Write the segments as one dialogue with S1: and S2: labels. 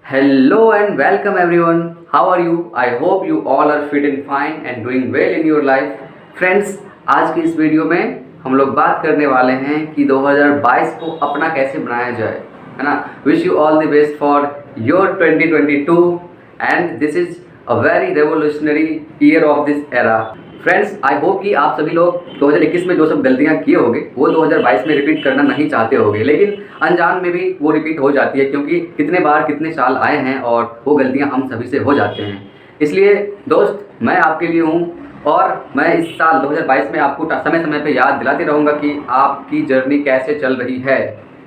S1: Hello and welcome everyone. How are you? I hope you all are fit and fine and doing well in your life. Friends, आज की इस video में हम लोग बात करने वाले हैं कि 2022 को अपना कैसे बनाया जाए, है ना। Wish you all the best for your 2022 and this is a very revolutionary year of this era. Friends, I hope कि आप सभी लोग 2021 में जो सब गलतियां किए होंगे वो 2022 में रिपीट करना नहीं चाहते होंगे, लेकिन अनजान में भी वो रिपीट हो जाती है क्योंकि कितने बार कितने साल आए हैं और वो गलतियां हम सभी से हो जाते हैं। इसलिए दोस्त, मैं आपके लिए हूँ और मैं इस साल 2022 में आपको समय समय पे याद दिलाते रहूँगा कि आपकी जर्नी कैसे चल रही है।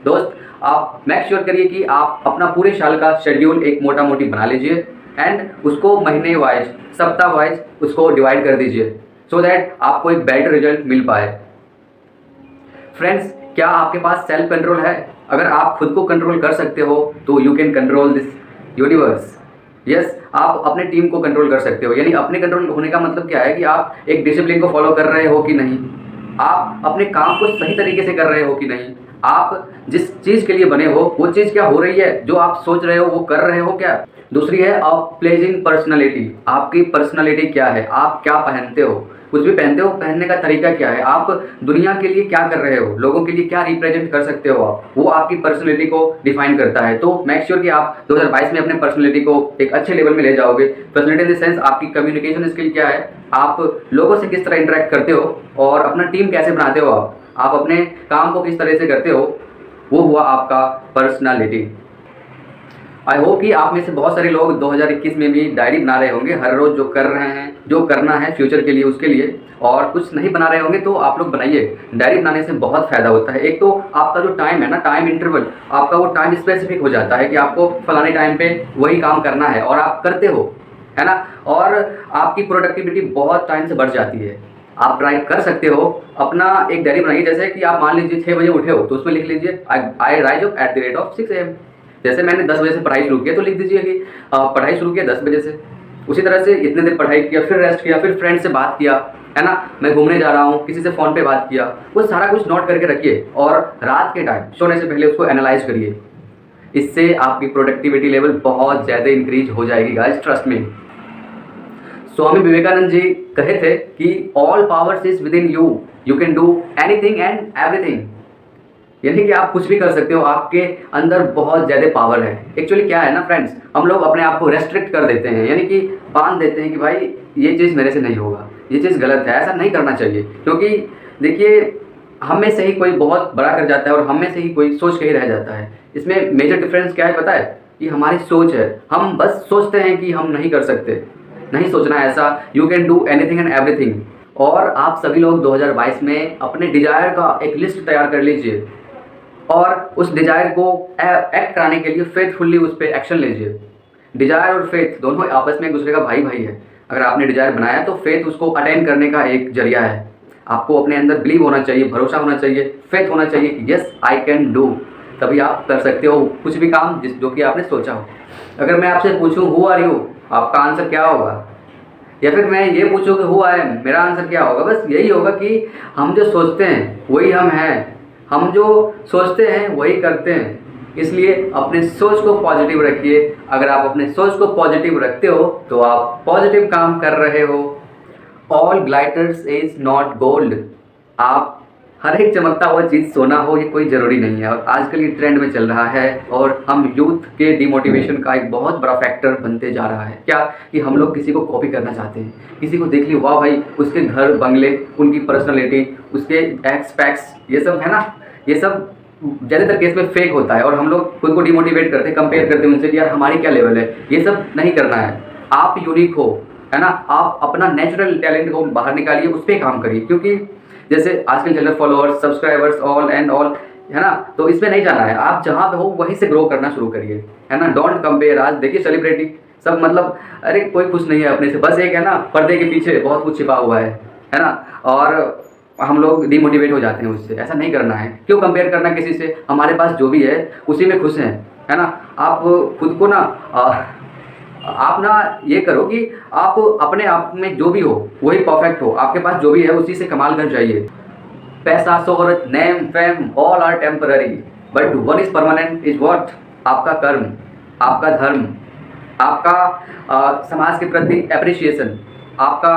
S1: दोस्त, आप मेक श्योर करिए कि आप अपना पूरे साल का शेड्यूल एक मोटा मोटी बना लीजिए एंड उसको महीने वाइज, सप्ताह वाइज उसको डिवाइड कर दीजिए सो दैट आपको एक बेटर रिजल्ट मिल पाए। फ्रेंड्स, क्या आपके पास सेल्फ कंट्रोल है? अगर आप खुद को कंट्रोल कर सकते हो तो you can control this universe. Yes, आप अपने टीम को कंट्रोल कर सकते हो। यानी अपने कंट्रोल होने का मतलब क्या है कि आप एक डिसिप्लिन को फॉलो कर रहे हो कि नहीं, आप अपने काम को सही तरीके से कर रहे हो कि नहीं, आप जिस चीज़ के लिए बने हो वो चीज़ क्या हो रही है, जो आप सोच रहे हो वो कर रहे हो क्या। दूसरी है आप प्लेजिंग पर्सनालिटी। आपकी पर्सनालिटी क्या है, आप क्या पहनते हो, कुछ भी पहनते हो, पहनने का तरीका क्या है, आप दुनिया के लिए क्या कर रहे हो, लोगों के लिए क्या रिप्रेजेंट कर सकते हो आप, वो आपकी पर्सनालिटी को डिफाइन करता है। तो मेक श्योर कि आप 2022 में अपने पर्सनालिटी को एक अच्छे लेवल में ले जाओगे। पर्सनालिटी इन द सेंस आपकी कम्युनिकेशन स्किल क्या है, आप लोगों से किस तरह इंटरेक्ट करते हो और अपना टीम कैसे बनाते हो, आप अपने काम को किस तरह से करते हो, वो हुआ आपका पर्सनालिटी। आई होप कि आप में से बहुत सारे लोग 2021 में भी डायरी बना रहे होंगे, हर रोज़ जो कर रहे हैं, जो करना है फ्यूचर के लिए उसके लिए, और कुछ नहीं बना रहे होंगे तो आप लोग बनाइए। डायरी बनाने से बहुत फ़ायदा होता है। एक तो आपका जो टाइम है ना, टाइम इंटरवल, आपका वो टाइम स्पेसिफिक हो जाता है कि आपको फलाने टाइम पे वही काम करना है और आप करते हो, है ना। और आपकी प्रोडक्टिविटी बहुत टाइम से बढ़ जाती है। आप ट्राई कर सकते हो, अपना एक डायरी बनाइए। जैसे कि आप मान लीजिए 6 बजे उठे हो तो उसमें लिख लीजिए आई rise up at the rate of 6 AM। जैसे मैंने 10 बजे से पढ़ाई शुरू किया तो लिख दीजिए कि पढ़ाई शुरू किया 10 बजे से। उसी तरह से इतने देर पढ़ाई किया, फिर रेस्ट किया, फिर फ्रेंड से बात किया, है ना, मैं घूमने जा रहा हूँ, किसी से फ़ोन पे बात किया, वो सारा कुछ नोट करके रखिए और रात के टाइम सोने से पहले उसको एनालाइज करिए। इससे आपकी प्रोडक्टिविटी लेवल बहुत ज़्यादा इंक्रीज हो जाएगी guys, trust me. Swami Vivekananda ji कहे थे कि all powers is with in you, you can do anything and everything. यानी कि आप कुछ भी कर सकते हो, आपके अंदर बहुत ज़्यादा पावर है। एक्चुअली क्या है ना फ्रेंड्स, हम लोग अपने आप को रेस्ट्रिक्ट कर देते हैं, यानी कि बांध देते हैं कि भाई ये चीज़ मेरे से नहीं होगा, ये चीज़ गलत है, ऐसा नहीं करना चाहिए। क्योंकि देखिए, हम में से ही कोई बहुत बड़ा कर जाता है और हम में से ही कोई सोच के ही रह जाता है। इसमें मेजर डिफरेंस क्या है पता है? कि हमारी सोच है। हम बस सोचते हैं कि हम नहीं कर सकते, नहीं सोचना है ऐसा। You can do anything and everything. और आप सभी लोग 2022 में अपने डिजायर का एक लिस्ट तैयार कर लीजिए और उस डिजायर को एक्ट कराने के लिए फेथफुल्ली उस पर एक्शन लीजिए। डिजायर और फेथ दोनों आपस में एक दूसरे का भाई भाई है। अगर आपने डिजायर बनाया तो फेथ उसको अटेन करने का एक जरिया है। आपको अपने अंदर बिलीव होना चाहिए, भरोसा होना चाहिए, फेथ होना चाहिए कि यस आई कैन डू। तभी आप कर सकते हो कुछ भी काम जो कि आपने सोचा हो। अगर मैं आपसे पूछूं हु आर यू, आपका आंसर क्या होगा? या फिर मैं ये पूछूं कि हु आई एम, मेरा आंसर क्या होगा? बस यही होगा कि हम जो सोचते हैं वही हम हैं, हम जो सोचते हैं वही करते हैं। इसलिए अपने सोच को पॉजिटिव रखिए। अगर आप अपने सोच को पॉजिटिव रखते हो तो आप पॉजिटिव काम कर रहे हो। All glitters is not gold. आप हर एक चमकता हुआ चीज़ सोना हो ये कोई ज़रूरी नहीं है। और आजकल ये ट्रेंड में चल रहा है और हम यूथ के डिमोटिवेशन का एक बहुत बड़ा फैक्टर बनते जा रहा है। क्या कि हम लोग किसी को कॉपी करना चाहते हैं, किसी को देख ली, वाह भाई उसके घर बंगले, उनकी पर्सनैलिटी, उसके एक्सपेक्ट्स, ये सब है ना, ये सब ज़्यादातर केस में फेक होता है और हम लोग खुद को डिमोटिवेट करते हैं, कंपेयर करते हैं उनसे कि यार हमारी क्या लेवल है। ये सब नहीं करना है। आप यूनिक हो, है ना, आप अपना नेचुरल टैलेंट को बाहर निकालिए, उस पर काम करिए। क्योंकि जैसे आजकल चल रहे followers, subscribers, all and all, है ना, तो इसमें नहीं जाना है। आप जहाँ पे हो वहीं से ग्रो करना शुरू करिए, है ना। Don't compare. आज देखिए सेलिब्रिटी सब, मतलब अरे कोई खुश नहीं है अपने से, बस एक है ना पर्दे के पीछे बहुत कुछ छिपा हुआ है ना। और हम लोग डिमोटिवेट हो जाते हैं उससे। ऐसा नहीं करना है। क्यों कंपेयर करना किसी से? हमारे पास जो भी है उसी में खुश हैं, है ना। आप खुद को ना आप ना ये करो कि आप अपने आप में जो भी हो वही परफेक्ट हो। आपके पास जो भी है उसी से कमाल कर जाइए। पैसा, शोहरत, name, fame, all are temporary but one is permanent is what? आपका कर्म। आपका धर्म, आपका समाज के प्रति एप्रिसिएशन, आपका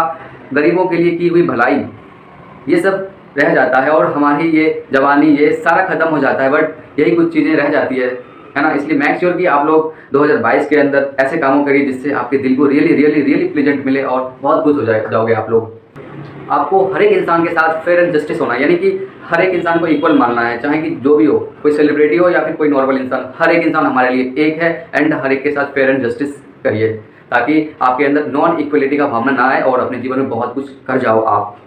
S1: गरीबों के लिए की हुई भलाई, ये सब रह जाता है और हमारी ये जवानी ये सारा ख़त्म हो जाता है। बट यही कुछ चीज़ें रह जाती है ना। इसलिए मेक श्योर कि आप लोग 2022 के अंदर ऐसे कामों करिए जिससे आपके दिल को रियली रियली रियली प्लेजेंट मिले और बहुत खुश हो जाओगे आप लोग। आपको हर एक इंसान के साथ फेयर एंड जस्टिस होना है, यानी कि हर एक इंसान को इक्वल मानना है, चाहे कि जो भी हो, कोई सेलिब्रिटी हो या फिर कोई नॉर्मल इंसान, हर एक इंसान हमारे लिए एक है। एंड हर एक के साथ फेयर एंड जस्टिस करिए ताकि आपके अंदर नॉन इक्वलिटी का भावना ना आए और अपने जीवन में बहुत कुछ कर जाओ आप।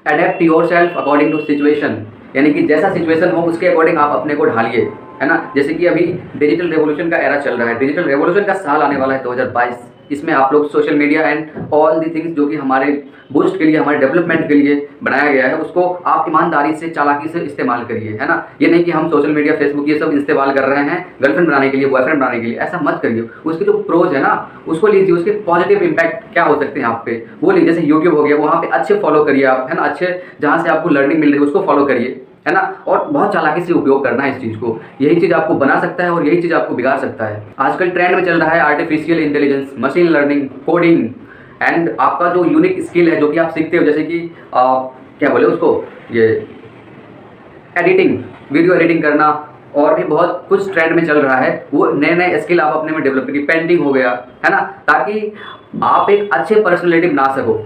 S1: Adapt yourself according to situation, यानी कि जैसा सिचुएशन हो उसके अकॉर्डिंग आप अपने को ढालिए, है ना। जैसे कि अभी डिजिटल रेवोल्यूशन का एरा चल रहा है, डिजिटल रेवोल्यूशन का साल आने वाला है 2022। इसमें आप लोग social media and all the things जो कि हमारे बूस्ट के लिए, हमारे डेवलपमेंट के लिए बनाया गया है, उसको आप ईमानदारी से, चालाकी से इस्तेमाल करिए, है ना। ये नहीं कि हम सोशल मीडिया, फेसबुक ये सब इस्तेमाल कर रहे हैं गर्लफ्रेंड बनाने के लिए, बॉयफ्रेंड बनाने के लिए, ऐसा मत करिए। उसके जो प्रोज है ना उसको लीजिए, उसके पॉजिटिव इंपैक्ट क्या हो सकते हैं आप पे वो लीजिए। जैसे यूट्यूब हो गया, वहाँ पे अच्छे फॉलो करिए आप, है ना, अच्छे जहाँ से आपको लर्निंग मिल रही है उसको फॉलो करिए, है ना। और बहुत चालाकी से उपयोग करना है इस चीज़ को, यही चीज़ आपको बना सकता है और यही चीज़ आपको बिगाड़ सकता है। आजकल ट्रेंड में चल रहा है artificial intelligence, machine learning, coding and आपका जो यूनिक स्किल है जो कि आप सीखते हो, जैसे कि क्या बोले उसको, ये एडिटिंग, वीडियो एडिटिंग करना और भी बहुत कुछ ट्रेंड में चल रहा है, वो नए नए स्किल आप अपने में डेवलप करिए। पेंटिंग हो गया, है ना, ताकि आप एक अच्छे पर्सनैलिटी बना सको।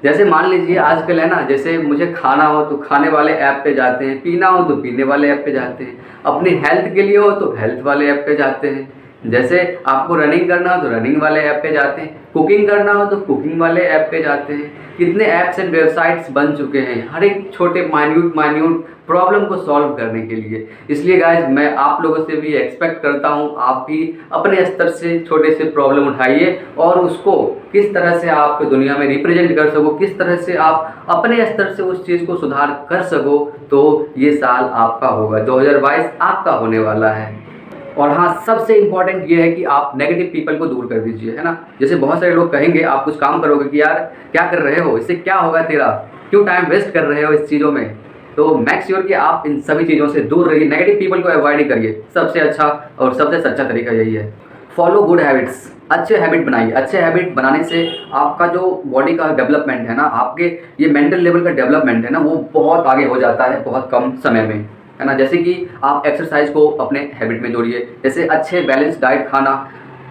S1: जैसे मान लीजिए आजकल है ना, जैसे मुझे खाना हो तो खाने वाले ऐप पे जाते हैं, पीना हो तो पीने वाले ऐप पे जाते हैं, अपनी हेल्थ के लिए हो तो हेल्थ वाले ऐप पे जाते हैं, जैसे आपको रनिंग करना हो तो रनिंग वाले ऐप पे जाते हैं, कुकिंग करना हो तो कुकिंग वाले ऐप पे जाते हैं। कितने ऐप्स एंड वेबसाइट्स बन चुके हैं हर एक छोटे माइन्यूट प्रॉब्लम को सॉल्व करने के लिए। इसलिए गाइज मैं आप लोगों से भी एक्सपेक्ट करता हूँ आप भी अपने स्तर से छोटे से प्रॉब्लम उठाइए और उसको किस तरह से आप दुनिया में रिप्रेजेंट कर सको, किस तरह से आप अपने स्तर से उस चीज़ को सुधार कर सको, तो ये साल आपका होगा, 2022 आपका होने वाला है। और हाँ, सबसे इम्पॉर्टेंट ये है कि आप नेगेटिव पीपल को दूर कर दीजिए, है ना। जैसे बहुत सारे लोग कहेंगे, आप कुछ काम करोगे कि यार क्या कर रहे हो, इससे क्या होगा तेरा, क्यों टाइम वेस्ट कर रहे हो इस चीज़ों में, तो मेक श्योर कि आप इन सभी चीज़ों से दूर रहिए, नेगेटिव पीपल को अवॉइड करिए। सबसे अच्छा और सबसे सच्चा तरीका यही है। फॉलो गुड हैबिट्स, अच्छे हैबिट बनाइए। अच्छे हैबिट बनाने से आपका जो बॉडी का डेवलपमेंट है ना, आपके ये मेंटल लेवल का डेवलपमेंट है ना, वो बहुत आगे हो जाता है बहुत कम समय में, है ना। जैसे कि आप एक्सरसाइज को अपने हैबिट में जोड़िए, जैसे अच्छे बैलेंस डाइट खाना,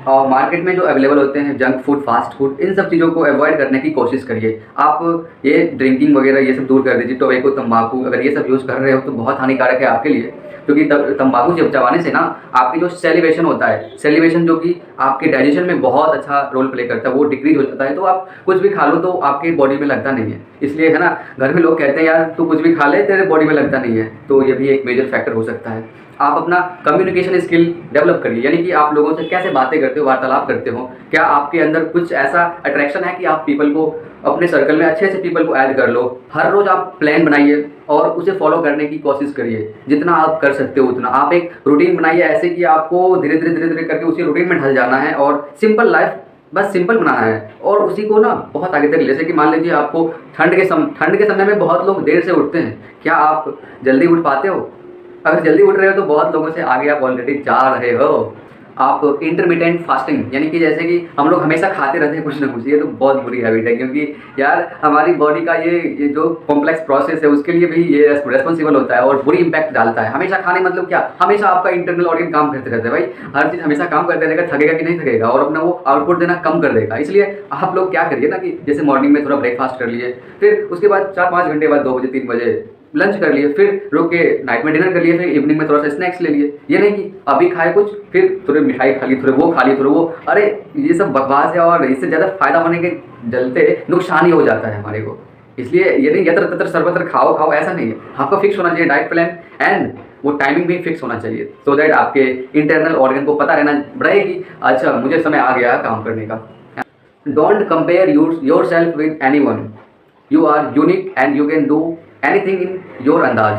S1: और मार्केट में जो अवेलेबल होते हैं जंक फूड, फास्ट फूड, इन सब चीज़ों को अवॉइड करने की कोशिश करिए। आप ये ड्रिंकिंग वगैरह ये सब दूर कर दीजिए। टोबैको, तंबाकू, अगर ये सब यूज़ कर रहे हो तो बहुत हानिकारक है आपके लिए, क्योंकि तंबाकू जब चबाने से ना आपकी जो सेलिब्रेशन होता है, सेलिब्रेशन जो कि आपके डाइजेशन में बहुत अच्छा रोल प्ले करता है, वो डिक्रीज हो जाता है। तो आप कुछ भी खा लो तो आपकी बॉडी में लगता नहीं है, इसलिए है ना, घर में लोग कहते हैं यार तू कुछ भी खा ले तेरे बॉडी में लगता नहीं है, तो ये भी एक मेजर फैक्टर हो सकता है। आप अपना कम्युनिकेशन स्किल डेवलप करिए, यानी कि आप लोगों से कैसे बातें करते हो, वार्तालाप करते हो, क्या आपके अंदर कुछ ऐसा अट्रैक्शन है कि आप पीपल को अपने सर्कल में अच्छे से पीपल को ऐड कर लो। हर रोज़ आप प्लान बनाइए और उसे फॉलो करने की कोशिश करिए, जितना आप कर सकते हो उतना। आप एक रूटीन बनाइए ऐसे कि आपको धीरे धीरे करके उसी रूटीन में ढल जाना है और सिंपल लाइफ बस सिंपल बनाना है और उसी को ना बहुत आगे तक। जैसे कि मान लीजिए आपको ठंड के समय में बहुत लोग देर से उठते हैं, क्या आप जल्दी उठ पाते हो? अगर जल्दी उठ रहे हो तो बहुत लोगों से आगे आप ऑलरेडी जा रहे हो। आप इंटरमिटेंट फास्टिंग, यानी कि जैसे कि हम लोग हमेशा खाते रहते हैं कुछ ना कुछ, ये तो बहुत बुरी हैबिट है, क्योंकि यार हमारी बॉडी का ये जो कॉम्प्लेक्स प्रोसेस है उसके लिए भी ये रेस्पॉन्सिबल होता है और बुरी इंपैक्ट डालता है। हमेशा खाने मतलब क्या, हमेशा आपका इंटरनल ऑर्गन काम करते रहते हैं भाई, हर चीज़ हमेशा काम करते रहेगा, थकेगा कि नहीं थकेगा और अपना वो आउटपुट देना कम कर देगा। इसलिए आप लोग क्या करिए ना कि जैसे मॉर्निंग में थोड़ा ब्रेकफास्ट कर लिए, फिर उसके बाद 4-5 घंटे बाद 2 बजे 3 बजे लंच कर लिए, फिर रुक के नाइट में डिनर कर लिए, फिर इवनिंग में थोड़ा सा स्नैक्स ले लिए। ये नहीं कि अभी खाए कुछ फिर थोड़े मिठाई खा ली, थोड़े वो खा ली, थोड़े वो, अरे ये सब बकवास है और इससे ज़्यादा फायदा होने के चलते नुकसान ही हो जाता है हमारे को। इसलिए ये नहीं यत्र तत्र सर्वत्र खाओ ऐसा नहीं है, आपका फिक्स होना चाहिए डाइट प्लान एंड वो टाइमिंग भी फिक्स होना चाहिए, सो दैट आपके इंटरनल ऑर्गन को पता रहना रहे कि अच्छा मुझे समय आ गया काम करने का। Don't compare yourself with anyone, you are unique and you can do anything in your अंदाज।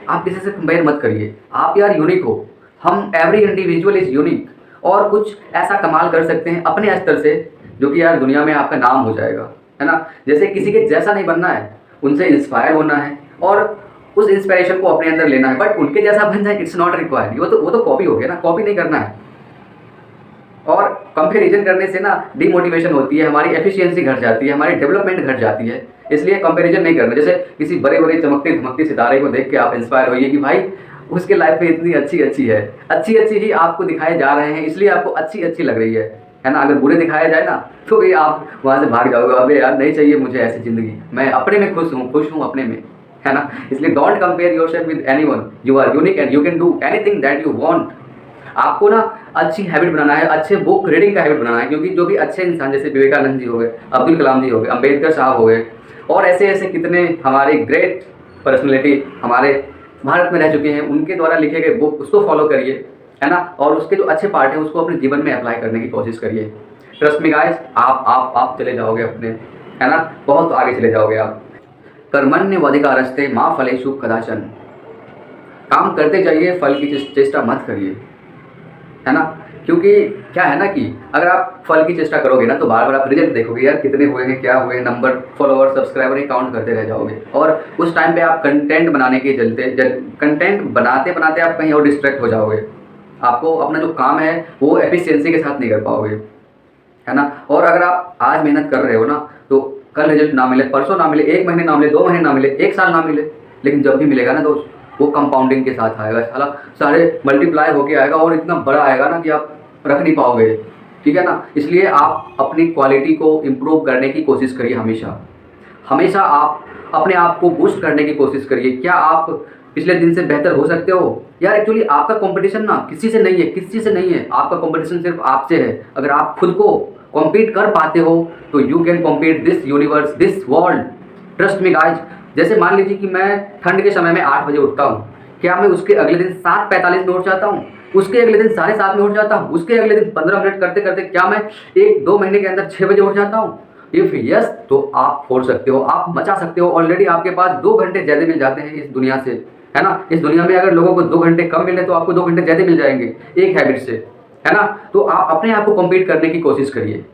S1: आप किसी से कंपेयर मत करिए, आप यार यूनिक हो, हम एवरी इंडिविजुअल इज यूनिक और कुछ ऐसा कमाल कर सकते हैं अपने स्तर से जो कि यार दुनिया में आपका नाम हो जाएगा, है ना। जैसे किसी के जैसा नहीं बनना है, उनसे इंस्पायर होना है और उस इंस्पिरेशन को अपने अंदर लेना है, बट उनके जैसा बन जाए इट्स नॉट रिक्वायर्ड। वो तो कॉपी हो गया ना, कॉपी नहीं करना है। कंपैरिजन करने से ना डीमोटिवेशन होती है, हमारी एफिशिएंसी घट जाती है, हमारी डेवलपमेंट घट जाती है। इसलिए कंपैरिजन नहीं करना। जैसे किसी बड़े बड़े चमकते धमकते सितारे को देख के आप इंस्पायर होइए कि भाई उसके लाइफ में इतनी अच्छी अच्छी है, अच्छी अच्छी ही आपको दिखाए जा रहे हैं, इसलिए आपको अच्छी अच्छी लग रही है ना। अगर बुरे दिखाया जाए ना तो भी आप वहाँ से भाग जाओगे, अबे यार नहीं चाहिए मुझे ऐसी ज़िंदगी, मैं अपने में खुश हूँ अपने में, है ना। इसलिए don't compare yourself with anyone, you are unique and you can do anything that you want. आपको ना अच्छी हैबिट बनाना है, अच्छे बुक रीडिंग का हैबिट बनाना है, क्योंकि जो भी अच्छे इंसान जैसे विवेकानंद जी हो गए, अब्दुल कलाम जी हो गए, अम्बेडकर साहब हो गए, और ऐसे ऐसे कितने हमारे ग्रेट पर्सनैलिटी हमारे भारत में रह चुके हैं, उनके द्वारा लिखे गए बुक उसको फॉलो करिए, है ना। और उसके जो अच्छे पार्ट हैं उसको अपने जीवन में अप्लाई करने की कोशिश करिए। ट्रस्ट मी गाइस, आप चले जाओगे अपने, है ना, बहुत आगे चले जाओगे आप। कर्मण्येवाधिकारस्ते मा फलेषु कदाचन। काम करते जाइए, फल की चेष्टा मत करिए, है ना। क्योंकि क्या है ना कि अगर आप फल की चेष्टा करोगे ना तो बार बार आप रिजल्ट देखोगे, यार कितने हुए हैं, क्या हुए, नंबर, फॉलोअर, सब्सक्राइबर काउंट करते रह जाओगे। और उस टाइम पे आप कंटेंट बनाने के चलते कंटेंट बनाते बनाते आप कहीं और डिस्ट्रैक्ट हो जाओगे। आपको अपना जो काम है वो एफिशिएंसी के साथ नहीं कर पाओगे, है ना। और अगर आप आज मेहनत कर रहे हो ना तो कल रिजल्ट ना मिले, परसों ना मिले, 1 महीने ना मिले, 2 महीने ना मिले, 1 साल ना मिले, लेकिन जब भी मिलेगा ना तो वो कंपाउंडिंग के साथ आएगा, सारे मल्टीप्लाई होके आएगा और इतना बड़ा आएगा ना कि आप रख नहीं पाओगे, ठीक है ना। इसलिए आप अपनी क्वालिटी को इम्प्रूव करने की कोशिश करिए, हमेशा आप अपने आप को बूस्ट करने की कोशिश करिए। क्या आप पिछले दिन से बेहतर हो सकते हो? यार एक्चुअली आपका कंपटीशन ना किसी से नहीं है, आपका कंपटीशन सिर्फ आपसे है। अगर आप खुद को कॉम्पीट कर पाते हो तो you can compete this universe, this world. Trust me guys. जैसे मान लीजिए कि मैं ठंड के समय में 8 बजे उठता हूँ, क्या मैं उसके अगले दिन 7:45 में उठ जाता हूँ? उसके अगले दिन 7:30 में उठ जाता हूँ? उसके अगले दिन 15 मिनट करते करते क्या मैं 1-2 महीने के अंदर 6 बजे उठ जाता हूँ? इफ यस तो आप फोड़ सकते हो, आप मचा सकते हो। ऑलरेडी आपके पास 2 घंटे ज़्यादा मिल जाते हैं इस दुनिया से, है ना। इस दुनिया में अगर लोगों को 2 घंटे कम मिले तो आपको 2 घंटे ज़्यादा मिल जाएंगे एक हैबिट से, है ना। तो आप अपने आप को कम्पीट करने की कोशिश करिए।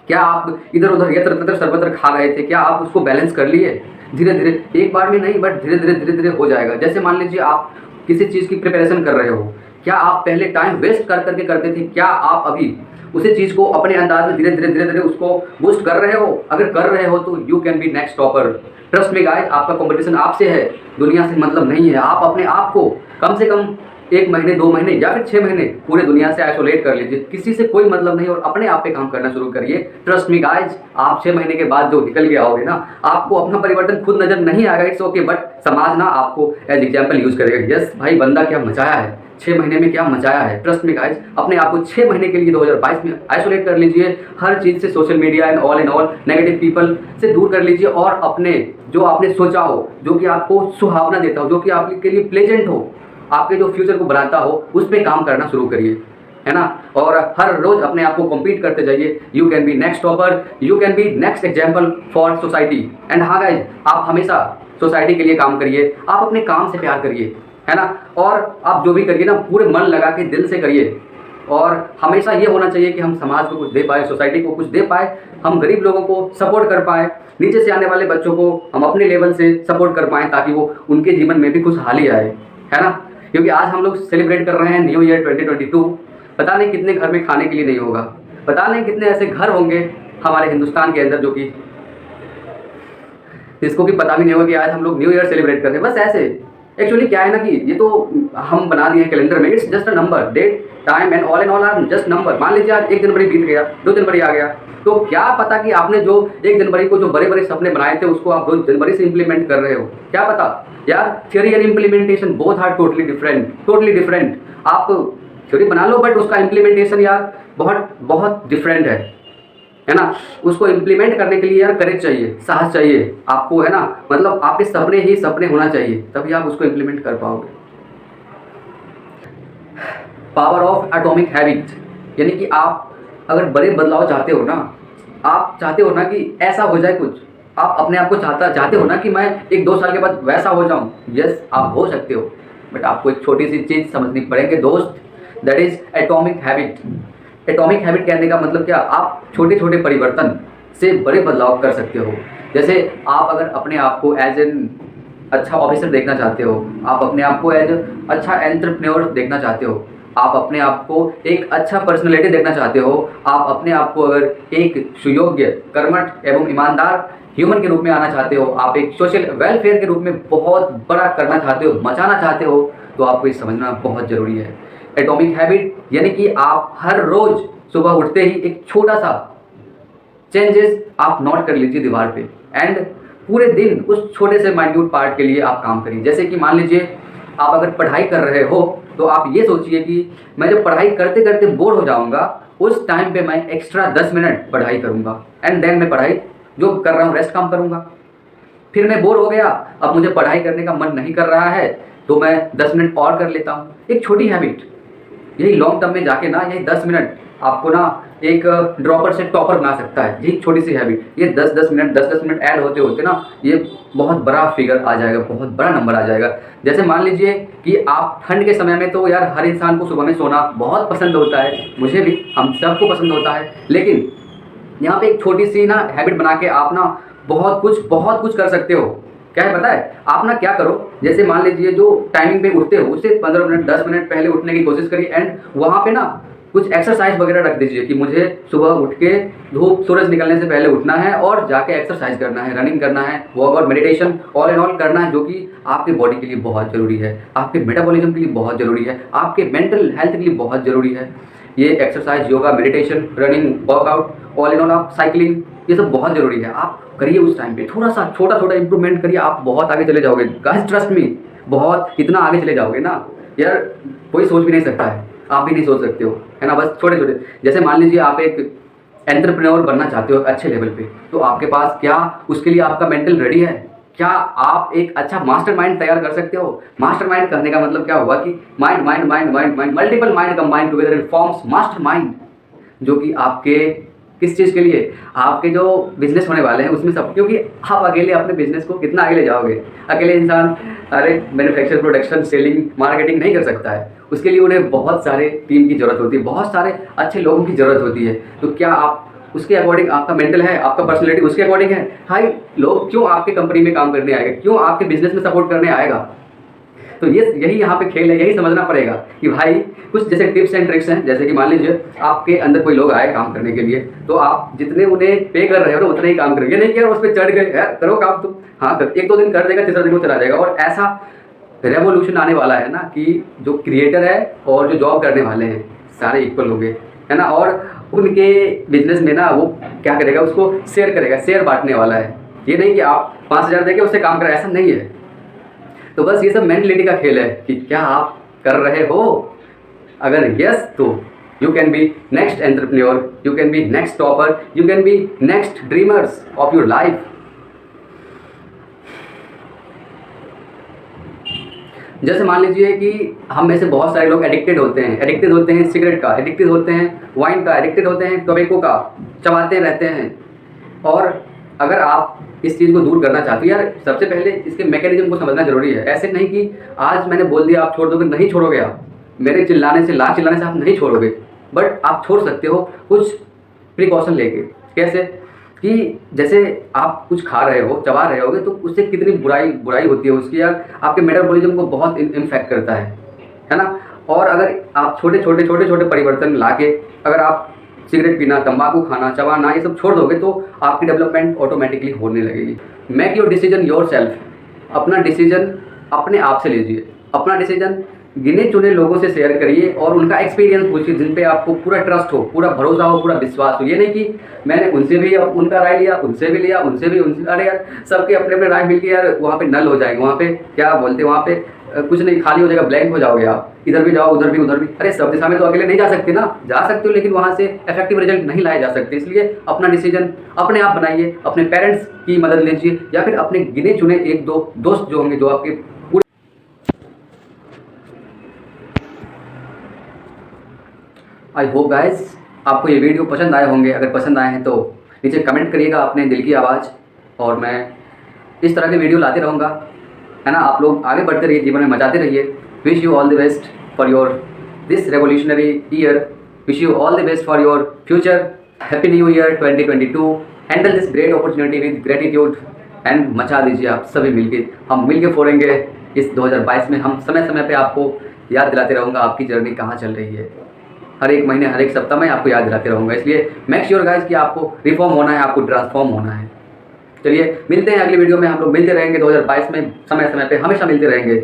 S1: क्या आप इधर उधर यत्र तत्र सर्वत्र खा रहे थे? क्या आप उसको बैलेंस कर लिए? धीरे धीरे, एक बार में नहीं, बट धीरे धीरे हो जाएगा। जैसे मान लीजिए आप किसी चीज़ की प्रिपरेशन कर रहे हो, क्या आप पहले टाइम वेस्ट कर करके करते थे? क्या आप अभी उसी चीज़ को अपने अंदाज में धीरे धीरे उसको बूस्ट कर रहे हो? अगर कर रहे हो तो you can be next topper. Trust me guys, आपका कंपटीशन आपसे है, दुनिया से मतलब नहीं है। आप अपने आप को कम से कम 1 महीने, 2 महीने या फिर 6 महीने पूरे दुनिया से आइसोलेट कर लीजिए, किसी से कोई मतलब नहीं, और अपने आप पे काम करना शुरू करिए। ट्रस्ट मी गाइज, आप 6 महीने के बाद जो निकल के आओगे ना, आपको अपना परिवर्तन खुद नजर नहीं आएगा, इट्स ओके, बट समाज ना आपको एज एग्जाम्पल यूज करेगा। यस भाई, बंदा क्या मचाया है, 6 महीने में क्या मचाया है। ट्रस्ट मी गाइज, अपने आप को 6 महीने के लिए 2022 में आइसोलेट कर लीजिए, हर चीज़ से, social media and all negative people से दूर कर लीजिए, और अपने जो आपने सोचा हो, जो कि आपको सुहावना देता हो, जो कि आपके लिए प्लेजेंट हो, आपके जो फ्यूचर को बनाता हो, उस पर काम करना शुरू करिए, है ना। और हर रोज अपने आप को कम्पीट करते जाइए। You can be next topper, you can be next example for society. And हाँ गाइज, आप हमेशा सोसाइटी के लिए काम करिए, आप अपने काम से प्यार करिए, है ना। और आप जो भी करिए ना, पूरे मन लगा के दिल से करिए, और हमेशा ये होना चाहिए कि हम समाज को कुछ दे पाए, सोसाइटी को कुछ दे पाए, हम गरीब लोगों को सपोर्ट कर पाए, नीचे से आने वाले बच्चों को हम अपने लेवल से सपोर्ट कर पाएँ, ताकि वो उनके जीवन में भी खुशहाली आए, है ना। क्योंकि आज हम लोग सेलिब्रेट कर रहे हैं न्यू ईयर 2022। पता नहीं कितने घर में खाने के लिए नहीं होगा, पता नहीं कितने ऐसे घर होंगे हमारे हिंदुस्तान के अंदर जो कि जिसको कि पता भी नहीं होगा कि आज हम लोग न्यू ईयर सेलिब्रेट कर रहे हैं। बस ऐसे एक्चुअली क्या है ना कि ये तो हम बना दिए हैं कैलेंडर में, it's just a number, date, time and all are just number. मान लीजिए आज 1 जनवरी बीत गया, 2 जनवरी आ गया, तो क्या पता कि आपने जो 1 जनवरी को जो बड़े बड़े सपने बनाए थे उसको आप 2 जनवरी से इंप्लीमेंट कर रहे हो। क्या पता यार, theory and implementation both are totally different. आप थ्योरी बना लो, बट उसका इम्प्लीमेंटेशन यार बहुत डिफरेंट है ना। उसको इम्प्लीमेंट करने के लिए यार करेज चाहिए, साहस चाहिए आपको, है ना। मतलब आपके सपने ही सपने होना चाहिए, तभी आप उसको इम्प्लीमेंट कर पाओगे। पावर ऑफ एटॉमिक हैबिट, यानी कि आप अगर बड़े बदलाव चाहते हो ना, आप चाहते हो ना कि ऐसा हो जाए कुछ, आप अपने आप को चाहते हो ना कि मैं 1-2 साल के बाद वैसा हो जाऊं। यस, आप हो सकते हो, बट आपको एक छोटी सी चीज़ समझनी पड़ेगी दोस्त, that is atomic habit. Atomic habit कहने का मतलब क्या, आप छोटे छोटे परिवर्तन से बड़े बदलाव कर सकते हो। जैसे आप अगर अपने आप को एज एन अच्छा ऑफिसर देखना चाहते हो, आप अपने आप को एज अच्छा एंटरप्रेन्योर देखना चाहते हो, आप अपने आप को एक अच्छा पर्सनैलिटी देखना चाहते हो, आप अपने आप को अगर एक सुयोग्य, कर्मठ एवं ईमानदार ह्यूमन के रूप में आना चाहते हो, आप एक सोशल वेलफेयर के रूप में बहुत बड़ा करना चाहते हो, मचाना चाहते हो, तो आपको ये समझना बहुत ज़रूरी है। एटॉमिक हैबिट यानी कि आप हर रोज़ सुबह उठते ही एक छोटा सा चेंजेस आप नोट कर लीजिए दीवार पे, एंड पूरे दिन उस छोटे से माइन्यूट पार्ट के लिए आप काम करिए। जैसे कि मान लीजिए आप अगर पढ़ाई कर रहे हो तो आप ये सोचिए कि मैं जब पढ़ाई करते करते बोर हो जाऊंगा, उस टाइम पे मैं एक्स्ट्रा 10 मिनट पढ़ाई करूंगा, एंड देन मैं पढ़ाई जो कर रहा हूँ रेस्ट काम करूंगा। फिर मैं बोर हो गया, अब मुझे पढ़ाई करने का मन नहीं कर रहा है, तो मैं 10 मिनट और कर लेता हूँ। एक छोटी हैबिट, यही लॉन्ग टर्म में जाके ना यही 10 मिनट आपको ना एक ड्रॉपर से टॉपर बना सकता है। यही छोटी सी हैबिट, ये 10-10 मिनट 10-10 मिनट ऐड होते होते ना ये बहुत बड़ा फिगर आ जाएगा, बहुत बड़ा नंबर आ जाएगा। जैसे मान लीजिए कि आप ठंड के समय में, तो यार हर इंसान को सुबह में सोना बहुत पसंद होता है, मुझे भी, हम सबको पसंद होता है, लेकिन यहाँ पे एक छोटी सी ना हैबिट बना के आप ना बहुत कुछ कर सकते हो। क्या है पता है? आप ना क्या करो, जैसे मान लीजिए जो टाइमिंग पे उठते हो उससे 15 मिनट 10 मिनट पहले उठने की कोशिश करिए, एंड वहाँ पे ना कुछ एक्सरसाइज वगैरह रख दीजिए कि मुझे सुबह उठ के सूरज निकलने से पहले उठना है और जाके एक्सरसाइज करना है, रनिंग करना है, workout, meditation all and all करना है, जो कि आपके बॉडी के लिए बहुत ज़रूरी है, आपके मेटाबॉलिज्म के लिए बहुत ज़रूरी है, आपके मेंटल हेल्थ के लिए बहुत ज़रूरी है। ये exercise, yoga, meditation, running, workout, all in all, आप साइकिलिंग, ये सब बहुत ज़रूरी है। आप करिए उस टाइम पे, थोड़ा सा छोटा इंप्रूवमेंट करिए, आप बहुत आगे चले जाओगे। गाइस ट्रस्ट मी, बहुत इतना आगे चले जाओगे ना यार, कोई सोच भी नहीं सकता है, आप भी नहीं सोच सकते हो, है ना। बस छोटे, जैसे मान लीजिए आप एक एंटरप्रेन्योर बनना चाहते हो अच्छे लेवल पे, तो आपके पास क्या उसके लिए आपका मेंटल रेडी है? क्या आप एक अच्छा मास्टरमाइंड तैयार कर सकते हो? मास्टरमाइंड करने का मतलब क्या हुआ कि mind multiple mind combine together it forms mastermind, जो कि आपके किस चीज़ के लिए, आपके जो बिजनेस होने वाले हैं उसमें सब, क्योंकि आप अकेले अपने बिजनेस को कितना आगे ले जाओगे? अकेले इंसान अरे मैन्युफैक्चर, प्रोडक्शन, सेलिंग, मार्केटिंग नहीं कर सकता है, उसके लिए उन्हें बहुत सारे टीम की ज़रूरत होती है, बहुत सारे अच्छे लोगों की ज़रूरत होती है। तो क्या आप उसके अकॉर्डिंग, आपका मेंटल है, आपका पर्सनैलिटी उसके अकॉर्डिंग है? भाई लोग क्यों आपके कंपनी में काम करने आएगा, क्यों आपके बिजनेस में सपोर्ट करने आएगा? तो ये यही यहाँ पे खेल है, यही समझना पड़ेगा कि भाई कुछ जैसे टिप्स एंड ट्रिक्स हैं। जैसे कि मान लीजिए आपके अंदर कोई लोग आए काम करने के लिए, तो आप जितने उन्हें पे कर रहे हो ना उतने ही काम करेंगे, नहीं कि यार उस पर चढ़ गए, यार करो काम तुम, हाँ कर, 1-2 दिन कर देगा, तीसरा दिन वो चला जाएगा। और ऐसा रेवोल्यूशन आने वाला है ना कि जो क्रिएटर है और जो जॉब करने वाले हैं सारे इक्वल हो गए, है ना। और उनके बिजनेस में ना वो क्या करेगा, उसको शेयर करेगा, शेयर बांटने वाला है। ये नहीं कि आप 5,000 देके उससे काम करें, ऐसा नहीं है। तो बस ये सब मेंटलिटी का खेल है कि क्या आप कर रहे हो। अगर यस, तो you can be next entrepreneur, you can be next topper, you can be next dreamers of your life. जैसे मान लीजिए कि हम में से बहुत सारे लोग एडिक्टेड होते हैं सिगरेट का, एडिक्टेड होते हैं वाइन का, एडिक्टेड होते हैं टोबैको का, चबाते रहते हैं। और अगर आप इस चीज़ को दूर करना चाहते हो, यार सबसे पहले इसके मैकेनिज्म को समझना जरूरी है। ऐसे नहीं कि आज मैंने बोल दिया आप छोड़ दोगे, नहीं छोड़ोगे आप, मेरे चिल्लाने से, लाख चिल्लाने से आप नहीं छोड़ोगे, बट आप छोड़ सकते हो कुछ प्रिकॉशन लेके। कैसे कि जैसे आप कुछ खा रहे हो, चबा रहे होगे, तो उससे कितनी बुराई होती है उसकी, यार आपके मेटाबॉलिज्म को बहुत इम्फेक्ट करता है ना। और अगर आप छोटे परिवर्तन लाके अगर आप सिगरेट पीना, तंबाकू खाना, चबाना, ये सब छोड़ दोगे, तो आपकी डेवलपमेंट ऑटोमेटिकली होने लगेगी। Make your decision your self, अपना डिसीजन अपने आप से लीजिए, अपना डिसीजन गिने चुने लोगों से शेयर करिए और उनका एक्सपीरियंस पूछिए, जिन पे आपको पूरा ट्रस्ट हो, पूरा भरोसा हो, पूरा विश्वास हो। ये नहीं कि मैंने उनसे भी उनका राय लिया, उनसे भी लिया, उनसे भी अरे यार सबके अपने अपने राय मिलके यार वहाँ पे नल हो जाएगी, वहाँ पे क्या बोलते हैं, वहाँ पे कुछ नहीं, खाली हो जाएगा, ब्लैंक हो जाओगे आप, इधर भी जाओ उधर भी। अरे सब दिशा में तो अकेले नहीं जा सकते ना, जा सकते हो लेकिन वहाँ से इफेक्टिव रिजल्ट नहीं लाए जा सकते। इसलिए अपना डिसीजन अपने आप बनाइए, अपने पेरेंट्स की मदद लीजिए या फिर अपने गिने चुने 1-2 दोस्त जो होंगे, जो आपके पूरे। आई होप गाइस आपको ये वीडियो पसंद आए होंगे। अगर पसंद आए हैं तो नीचे कमेंट करिएगा अपने दिल की आवाज़, और मैं इस तरह के वीडियो लाते रहूँगा, है ना। आप लोग आगे बढ़ते रहिए, जीवन में मचाते रहिए। Wish you all the best for your this revolutionary year, wish you all the best for your future. Happy new year 2022। Handle this great opportunity with gratitude and मचा दीजिए आप सभी मिलके। हम मिलके फोड़ेंगे इस 2022 में। हम समय समय पे आपको याद दिलाते रहूँगा आपकी जर्नी कहाँ चल रही है। हर एक महीने, हर एक सप्ताह में आपको याद दिलाते रहूँगा। इसलिए मेक श्योर गाइस कि आपको रिफॉर्म होना है, आपको ट्रांसफॉर्म होना है। चलिए मिलते हैं अगली वीडियो में। हम लोग मिलते रहेंगे 2022 में, समय समय पे हमेशा मिलते रहेंगे।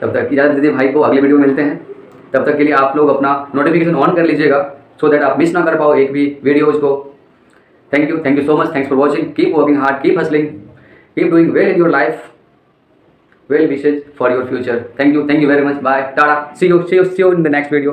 S1: तब तक इजाज़त दीजिए भाई को, अगली वीडियो में मिलते हैं। तब तक के लिए आप लोग अपना नोटिफिकेशन ऑन कर लीजिएगा, सो दैट आप मिस ना कर पाओ एक भी वीडियोज़ को। Thank you so much, thanks for watching. Keep working hard, keep hustling, keep doing well in your life. Well wishes for your future. Thank you very much. Bye. Tada. See you in the next video.